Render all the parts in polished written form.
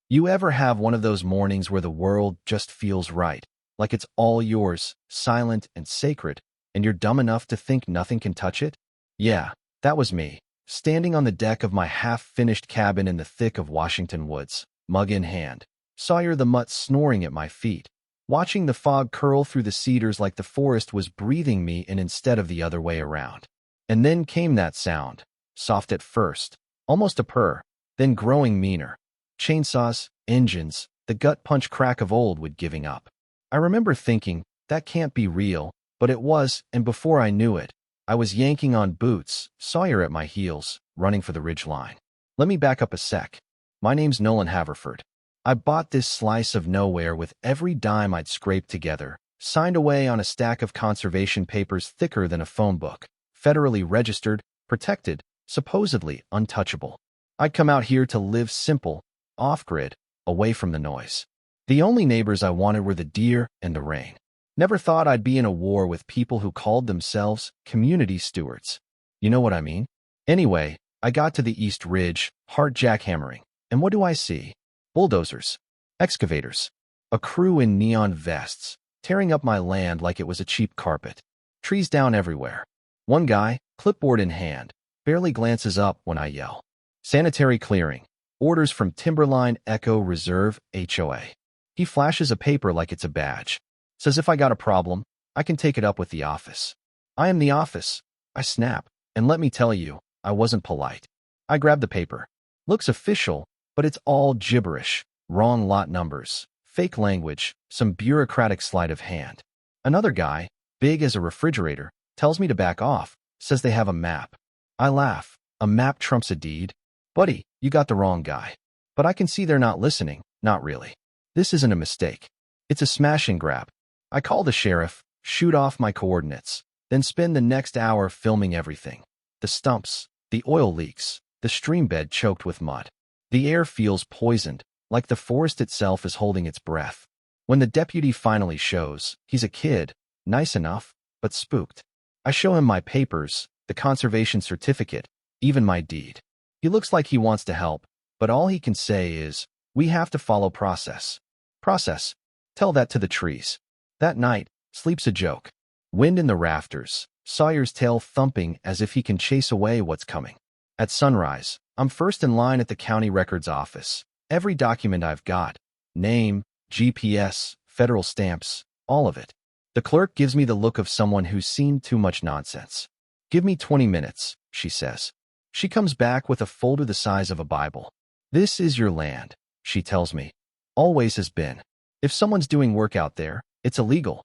You ever have one of those mornings where the world just feels right, like it's all yours, silent and sacred, and you're dumb enough to think nothing can touch it? Yeah, that was me, standing on the deck of my half-finished cabin in the thick of Washington woods, mug in hand, Sawyer the mutt snoring at my feet, watching the fog curl through the cedars like the forest was breathing me in instead of the other way around. And then came that sound, soft at first, almost a purr, then growing meaner. Chainsaws, engines, the gut punch crack of old wood giving up. I remember thinking, that can't be real, but it was, and before I knew it, I was yanking on boots, Sawyer at my heels, running for the ridge line. Let me back up a sec. My name's Nolan Haverford. I bought this slice of nowhere with every dime I'd scraped together, signed away on a stack of conservation papers thicker than a phone book, federally registered, protected, supposedly untouchable. I'd come out here to live simple, off-grid, away from the noise. The only neighbors I wanted were the deer and the rain. Never thought I'd be in a war with people who called themselves community stewards. You know what I mean? Anyway, I got to the East Ridge, heart jackhammering, and what do I see? Bulldozers, excavators, a crew in neon vests, tearing up my land like it was a cheap carpet. Trees down everywhere. One guy, clipboard in hand, barely glances up when I yell. Sanitary clearing. Orders from Timberline Echo Reserve HOA. He flashes a paper like it's a badge. Says if I got a problem, I can take it up with the office. I am the office. I snap. And let me tell you, I wasn't polite. I grab the paper. Looks official, but it's all gibberish. Wrong lot numbers, fake language, some bureaucratic sleight of hand. Another guy, big as a refrigerator, tells me to back off, says they have a map. I laugh. A map trumps a deed? Buddy, you got the wrong guy. But I can see they're not listening, not really. This isn't a mistake. It's a smash and grab. I call the sheriff, shoot off my coordinates, then spend the next hour filming everything. The stumps, the oil leaks, the stream bed choked with mud. The air feels poisoned, like the forest itself is holding its breath. When the deputy finally shows, he's a kid, nice enough, but spooked. I show him my papers, the conservation certificate, even my deed. He looks like he wants to help, but all he can say is, we have to follow process. Process. Tell that to the trees. That night, sleep's a joke. Wind in the rafters, Sawyer's tail thumping as if he can chase away what's coming. At sunrise, I'm first in line at the county records office. Every document I've got, name, GPS, federal stamps, all of it. The clerk gives me the look of someone who's seen too much nonsense. Give me 20 minutes, she says. She comes back with a folder the size of a Bible. This is your land, she tells me. Always has been. If someone's doing work out there, it's illegal.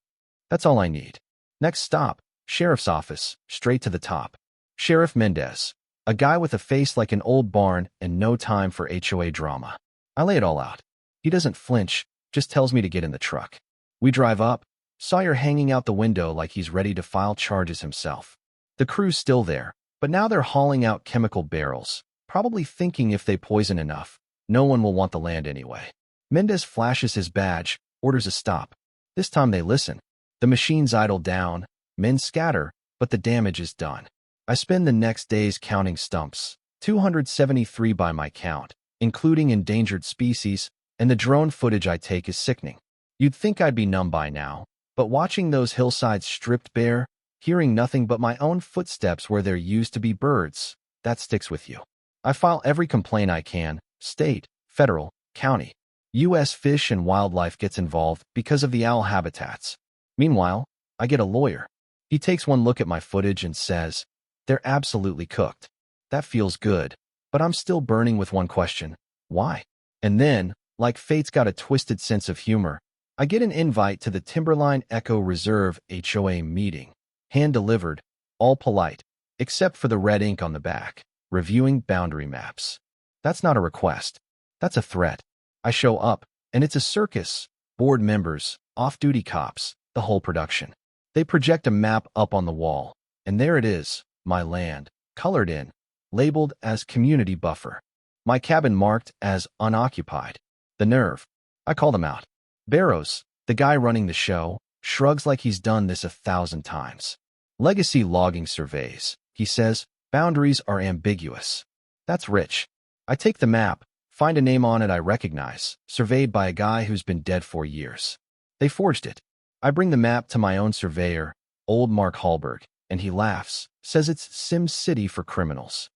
That's all I need. Next stop, sheriff's office, straight to the top. Sheriff Mendez, a guy with a face like an old barn and no time for HOA drama. I lay it all out. He doesn't flinch, just tells me to get in the truck. We drive up, Sawyer hanging out the window like he's ready to file charges himself. The crew's still there, but now they're hauling out chemical barrels, probably thinking if they poison enough, no one will want the land anyway. Mendez flashes his badge, orders a stop. This time they listen. The machines idle down, men scatter, but the damage is done. I spend the next days counting stumps, 273 by my count, including endangered species, and the drone footage I take is sickening. You'd think I'd be numb by now, but watching those hillsides stripped bare, hearing nothing but my own footsteps where there used to be birds, that sticks with you. I file every complaint I can, state, federal, county. U.S. Fish and Wildlife gets involved because of the owl habitats. Meanwhile, I get a lawyer. He takes one look at my footage and says, they're absolutely cooked. That feels good, but I'm still burning with one question. Why? And then, like fate's got a twisted sense of humor, I get an invite to the Timberline Echo Reserve HOA meeting. Hand-delivered, all polite, except for the red ink on the back, reviewing boundary maps. That's not a request. That's a threat. I show up, and it's a circus. Board members, off-duty cops, the whole production. They project a map up on the wall, and there it is, my land, colored in, labeled as community buffer. My cabin marked as unoccupied. The nerve. I call them out. Barrows, the guy running the show, shrugs like he's done this 1,000 times. Legacy logging surveys, he says, boundaries are ambiguous. That's rich. I take the map, Find a name on it I recognize, surveyed by a guy who's been dead for years. They forged it. I bring the map to my own surveyor, old Mark Hallberg, and he laughs, says it's Sim City for criminals.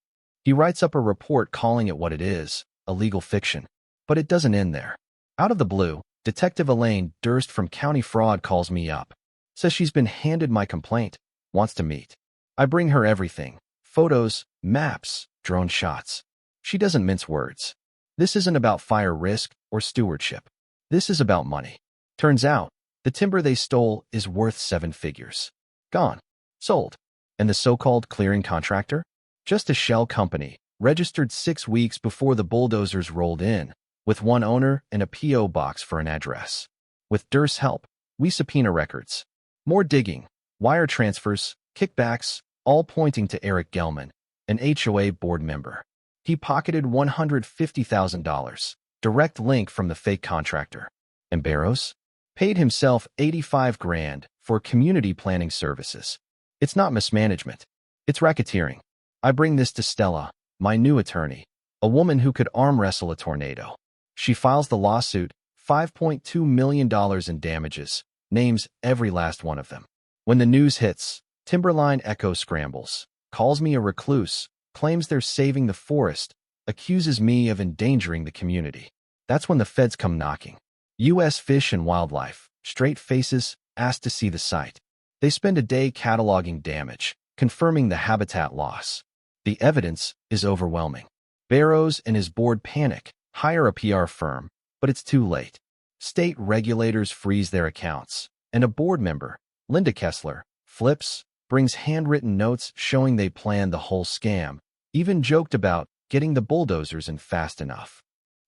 He writes up a report calling it what it is, a legal fiction. But it doesn't end there. Out of the blue, Detective Elaine Durst from County Fraud calls me up. Says she's been handed my complaint, wants to meet. I bring her everything. Photos, maps, drone shots. She doesn't mince words. This isn't about fire risk or stewardship. This is about money. Turns out, the timber they stole is worth 7 figures. Gone. Sold. And the so-called clearing contractor? Just a shell company, registered 6 weeks before the bulldozers rolled in, with one owner and a P.O. box for an address. With Durst's help, we subpoena records. More digging, wire transfers, kickbacks, all pointing to Eric Gelman, an HOA board member. He pocketed $150,000, direct link from the fake contractor. And Barrows? Paid himself $85,000 for community planning services. It's not mismanagement. It's racketeering. I bring this to Stella, my new attorney, a woman who could arm wrestle a tornado. She files the lawsuit, $5.2 million in damages, names every last one of them. When the news hits, Timberline Echo scrambles, calls me a recluse, claims they're saving the forest, accuses me of endangering the community. That's when the feds come knocking. U.S. Fish and Wildlife, straight faces, asked to see the site. They spend a day cataloging damage, confirming the habitat loss. The evidence is overwhelming. Barrows and his board panic, hire a PR firm, but it's too late. State regulators freeze their accounts, and a board member, Linda Kessler, flips, brings handwritten notes showing they planned the whole scam, even joked about getting the bulldozers in fast enough.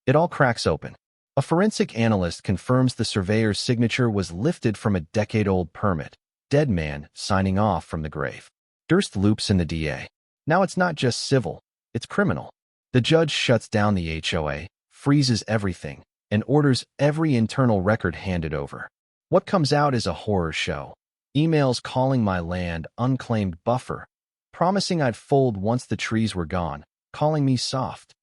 It all cracks open. A forensic analyst confirms the surveyor's signature was lifted from a decade-old permit, dead man signing off from the grave. Durst loops in the DA. Now it's not just civil, it's criminal. The judge shuts down the HOA, freezes everything, and orders every internal record handed over. What comes out is a horror show. Emails calling my land unclaimed buffer, promising I'd fold once the trees were gone, calling me soft.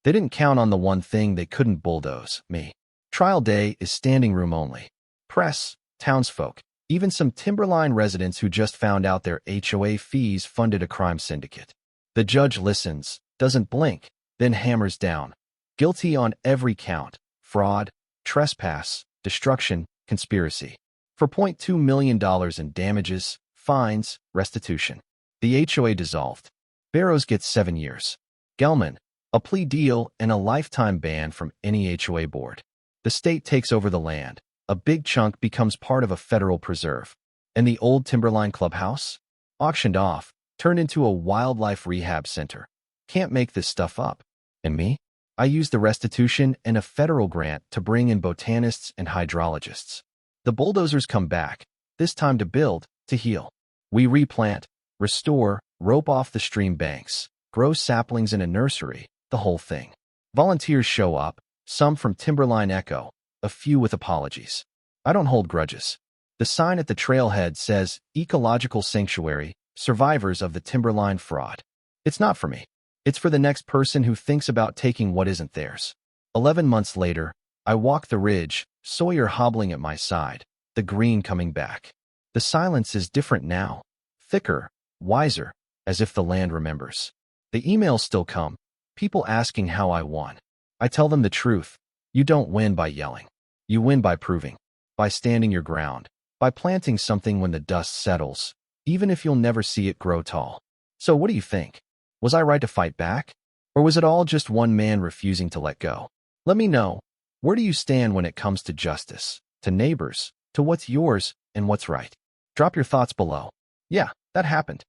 They didn't count on the one thing they couldn't bulldoze, me. Trial day is standing room only. Press, townsfolk, even some Timberline residents who just found out their HOA fees funded a crime syndicate. The judge listens, doesn't blink, then hammers down. Guilty on every count: fraud, trespass, destruction, conspiracy. For $0.2 million in damages, fines, restitution. The HOA dissolved. Barrows gets 7 years. Gelman, a plea deal and a lifetime ban from any HOA board. The state takes over the land. A big chunk becomes part of a federal preserve. And the old Timberline clubhouse? Auctioned off, turned into a wildlife rehab center. Can't make this stuff up. And me? I used the restitution and a federal grant to bring in botanists and hydrologists. The bulldozers come back, this time to build, to heal. We replant, restore, rope off the stream banks, grow saplings in a nursery, the whole thing. Volunteers show up, some from Timberline Echo, a few with apologies. I don't hold grudges. The sign at the trailhead says, Ecological Sanctuary, Survivors of the Timberline Fraud. It's not for me. It's for the next person who thinks about taking what isn't theirs. 11 months later, I walk the ridge, Sawyer hobbling at my side, the green coming back. The silence is different now, thicker, wiser, as if the land remembers. The emails still come, people asking how I won. I tell them the truth. You don't win by yelling. You win by proving, by standing your ground, by planting something when the dust settles, even if you'll never see it grow tall. So what do you think? Was I right to fight back? Or was it all just one man refusing to let go? Let me know. Where do you stand when it comes to justice, to neighbors, to what's yours and what's right? Drop your thoughts below. Yeah, that happened.